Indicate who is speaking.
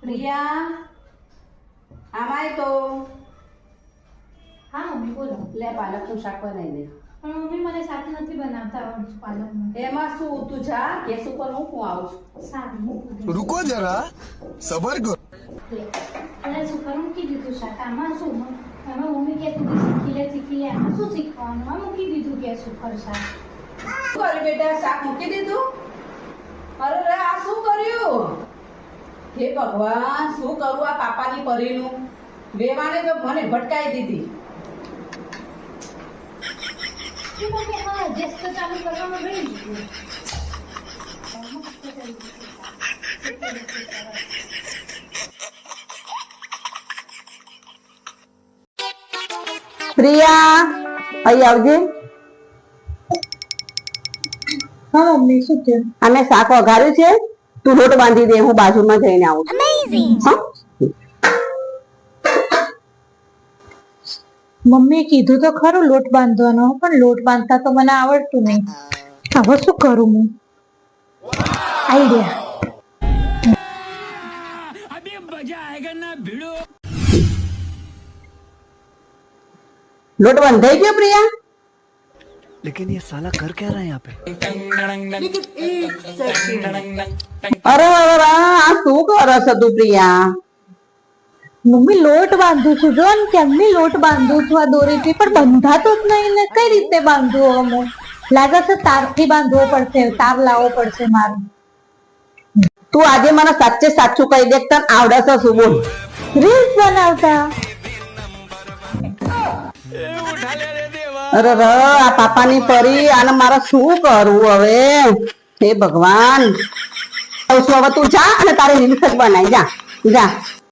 Speaker 1: પ્રિયા આમાય તો
Speaker 2: હા મમ્મી બોલો.
Speaker 1: લે પાલકનું શાક બનાવી દે.
Speaker 2: પણ મમ્મી મને શાક નથી બનાવતા આવડતું પાલકનું.
Speaker 1: એમાં શું તું જા ગેસ ઉપર હું આવું છું.
Speaker 2: સારું મૂકી દે.
Speaker 3: रुको जरा सबर करो
Speaker 2: અને શું કરું મૂકી દીધું શાક. આમાં શું એમાં મમ્મી કહેતી હતી શીખી લે આમાં શું શીખવાનું? આ મૂકી દીધું ગેસ ઉપર શાક.
Speaker 1: શું કર્યું બેટા શાક મૂકી દીધું? અરે રે આ શું કર્યું? હે ભગવાન શું કરું આ પાપાની પરીનું? વેવાણે તો મને ભટકાઈ દીધી.
Speaker 2: એ મમ્મી હા ગેસ તો ચાલુ કરવામાં રહી ગયું.
Speaker 4: પ્રિયા અહીં આવજે.
Speaker 2: હા મમ્મી શું થયું?
Speaker 4: અમે શાક વઘાર્યું છે, તું લોટ બાંધી દે, હું બાજુમાં જઈને આવું છું. હા?
Speaker 2: મમ્મીએ કીધું તો ખરું લોટ બાંધવાનો, પણ લોટ બાંધતા તો મને આવડતું નહીં. હવે શું કરું હું? આઈડિયા.
Speaker 4: લોટ બંધાઈ ગયો પ્રિયા?
Speaker 5: लेकिन ये साला कर क्या रहा है यहाँ पे?
Speaker 4: અરે અરે અરે, આ શું કરો છો તું પ્રિયા?
Speaker 2: મમ્મી લોટ બાંધું છું, જો ને કેમની લોટ બાંધું છું આ દોરીથી, પણ બંધાતો જ નહીં ને. કઈ રીતે બાંધવો હું? લાગે છે તારથી બાંધવો પડશે, તાર લાવવો પડશે મારે.
Speaker 4: તું આજે મને સાચે સાચું કહી દે, તને આવડે છે શું? બોલ.
Speaker 2: રીલ્સ બનાવતા.
Speaker 4: અરે ર આ પાપાની પરી, આને મારે શું કરવું હવે? હે ભગવાન. હવે તું જા અને તારે રીલ્સ જ બનાવી જા જા.